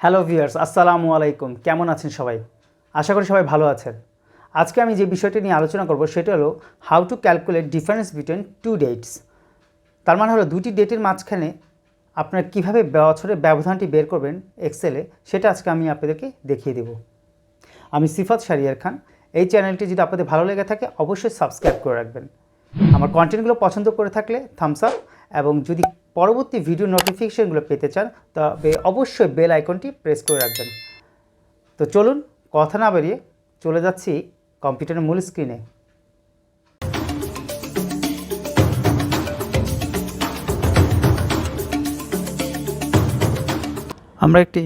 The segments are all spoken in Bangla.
হ্যালো ভিউয়ার্স, আসসালামু আলাইকুম। কেমন আছেন সবাই? আশা করি সবাই ভালো আছেন। আজকে আমি যে বিষয়টি নিয়ে আলোচনা করব সেটা হলো how to calculate difference between two dates. তার মানে হলো দুটি ডেটের মাঝখানে আপনারা কীভাবে বছরের ব্যবধানটি বের করবেন এক্সেলে, সেটা আজকে আমি আপনাদেরকে দেখিয়ে দেব। আমি সিফাত শাহরিয়ার খান। এই চ্যানেলটি যদি আপনাদের ভালো লেগে থাকে অবশ্যই সাবস্ক্রাইব করে রাখবেন। আমার কন্টেন্টগুলো পছন্দ করে থাকলে থামস আপ, এবং যদি পরবর্তী ভিডিও নোটিফিকেশনগুলো পেতে চান তবে অবশ্যই বেল আইকনটি প্রেস করে রাখবেন। তো চলুন কথা না বেরিয়ে চলে যাচ্ছি কম্পিউটারের মূল স্ক্রিনে। আমরা একটি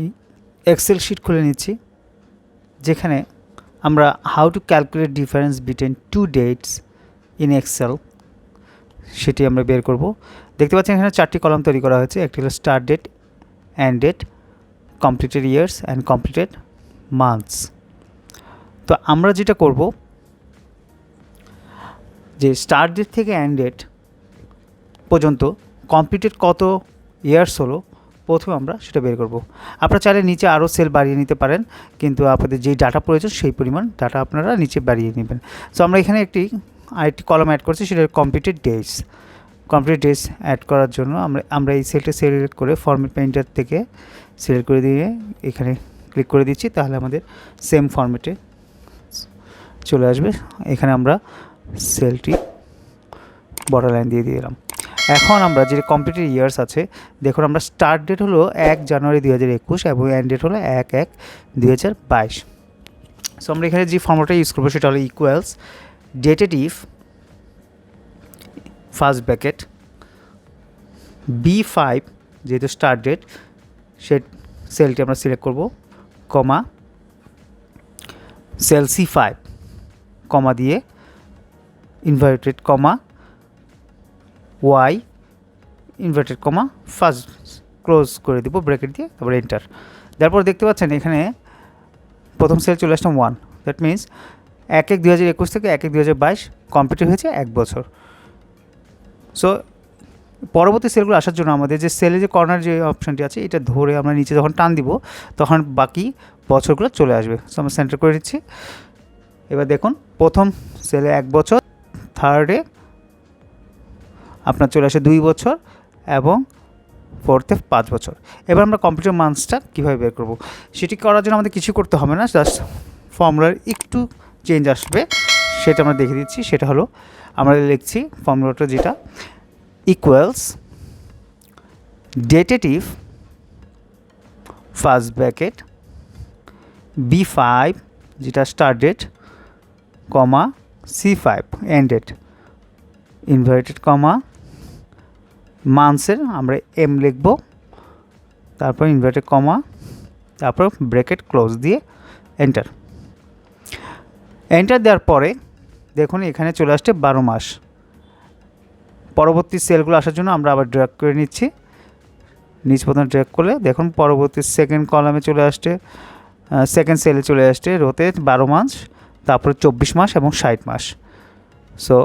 এক্সেল শিট খুলে নিচ্ছি, যেখানে আমরা how to calculate difference between two dates in Excel সেটি আমরা বের করব। দেখতে পাচ্ছেন এখানে চারটি কলাম তৈরি করা হয়েছে। একটি হলো start date, end date, completed years and completed months. তো আমরা যেটা করব যে স্টার্ট ডেট থেকে এন্ড ডেট পর্যন্ত কমপ্লিটেড কত ইয়ার্স হলো প্রথমে আমরা সেটা বের করব। আপনারা চাইলে নিচে আরও সেল বাড়িয়ে নিতে পারেন, কিন্তু আপনাদের যেই ডাটা প্রয়োজন সেই পরিমাণ ডাটা আপনারা নিচে বাড়িয়ে নেবেন। সো আমরা এখানে আরেকটি কলাম অ্যাড করছি, সেটা completed dates. Complete dates add করার জন্য আমরা এই সেলটা সিলেক্ট করে ফরম্যাট পেইন্টার থেকে সিলেক্ট করে দিয়ে এখানে ক্লিক করে দিচ্ছি, তাহলে আমাদের সেম ফরম্যাটে চলে আসবে। এখানে আমরা সেলটি বর্ডার লাইন দিয়ে দিলাম। এখন আমরা যে কমপ্লিটেড ইয়ার্স আছে, দেখুন আমরা স্টার্ট ডেট হলো 1 জানুয়ারি 2021 এবং এন্ড ডেট হলো 1/1/2022। সো আমরা এখানে যে ফর্মুলাটা ইউজ করবো সেটা হলো equals dated if first bracket B5, যেহেতু স্টার্ট ডেট সে সেলটি আমরা সিলেক্ট করব, কমা সেল C5, কমা দিয়ে inverted comma Y, inverted comma first, close করে দেবো ব্র্যাকেট দিয়ে, তারপরে এন্টার। তারপর দেখতে পাচ্ছেন এখানে প্রথম সেল চলে আসলাম 1, দ্যাট মিনস 1/1/2021 থেকে 1/1/2022 কমপ্লিট হয়েছে 1 বছর। সো পরবর্তী সেলগুলো আসার জন্য আমাদের যে সেলে যে কর্নার যে অপশানটি আছে এটা ধরে আমরা নিচে যখন টান দিব তখন বাকি বছরগুলো চলে আসবে। সো আমরা সেন্টার করে দিচ্ছি। এবার দেখুন প্রথম সেলে 1 বছর, থার্ডে আপনার চলে আসে 2 বছর এবং ফোর্থে 5 বছর। এবার আমরা কম্পিউটার মান্থসটা কীভাবে বের করব সেটি করার জন্য আমাদের কিছু করতে হবে না, জাস্ট ফর্মুলার একটু চেঞ্জ আসবে, সেটা আমরা দেখে দিচ্ছি। সেটা হলো আমরা লিখছি ফর্মুলাটা যেটা equals dated if first bracket B5, যেটা start date, comma C5 end date, inverted comma মান্থসের আমরা M লিখব, তারপর ইনভার্টেড কমা, তারপর ব্র্যাকেট ক্লোজ দিয়ে এন্টার। এন্টার দেওয়ার পরে দেখুন এখানে চলে আসছে 12 মাস। পরবর্তী সেলগুলো আসার জন্য আমরা আবার ড্র্যাগ করে নিচ্ছি, নিচ পর্যন্ত ড্র্যাগ করলে দেখুন পরবর্তী সেকেন্ড কলামে চলে আসছে, সেকেন্ড সেলে চলে আসছে রোতে 12 মাস, তারপরে 24 মাস এবং 60 মাস। সো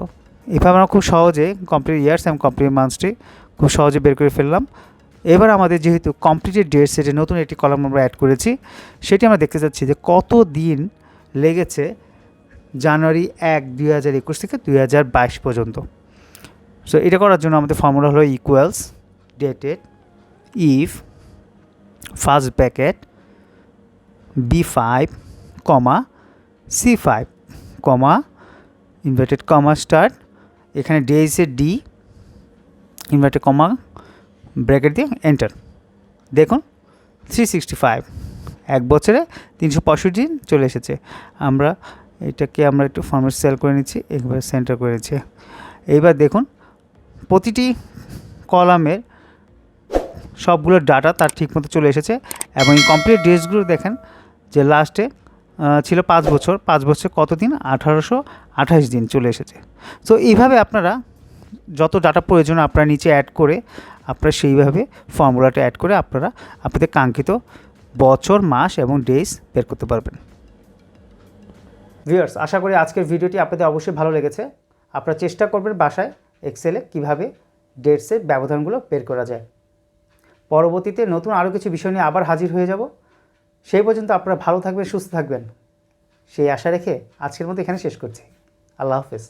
এভাবে আমরা খুব সহজে কমপ্লিট ইয়ার্স এবং কমপ্লিট মান্থসটি খুব সহজে বের করে ফেললাম। এবার আমাদের যেহেতু কমপ্লিটেড ডেট সেটে নতুন একটি কলাম আমরা অ্যাড করেছি, সেটি আমরা দেখতে চাচ্ছি যে কত দিন লেগেছে জানুয়ারি 1, 2021 থেকে 2022 পর্যন্ত। সো এটা করার জন্য আমাদের ফর্মুলা হলো equals dated if first bracket B5, comma C5, comma inverted comma start, এখানে ডেজের D, ইনভার্টেড কমা ব্র্যাকেট দিয়ে এন্টার। দেখুন 365, 1 বছরে 365 দিন চলে এসেছে। আমরা এটাকে একটু ফর্মেট সেল করে নিচ্ছি, একবার সেন্টার করে নিচ্ছি। এইবার দেখুন প্রতিটি কলামের সবগুলো ডাটা তার ঠিকমতো চলে এসেছে, এবং এই কমপ্লিট ডেটসগুলো দেখেন যে লাস্টে ছিল 5 বছর, 5 বছর কত দিন, 1828 দিন চলে এসেছে। সো এইভাবে আপনারা যত ডাটা প্রয়োজন আপনারা নিচে অ্যাড করে আপনারা সেইভাবে ফর্মুলাটা অ্যাড করে আপনারা আপনাদের কাঙ্ক্ষিত বছর, মাস এবং ডেজ বের করতে পারবেন। ভিউয়ার্স, আশা করি আজকের ভিডিওটি আপনাদের অবশ্যই ভালো লেগেছে। আপনারা চেষ্টা করবেন বাসায় এক্সেলে কীভাবে ডেটসের ব্যবধানগুলো বের করা যায়। পরবর্তীতে নতুন আরও কিছু বিষয় নিয়ে আবার হাজির হয়ে যাব। সেই পর্যন্ত আপনারা ভালো থাকবেন, সুস্থ থাকবেন, সেই আশা রেখে আজকের মতো এখানে শেষ করছি। আল্লাহ হাফেজ।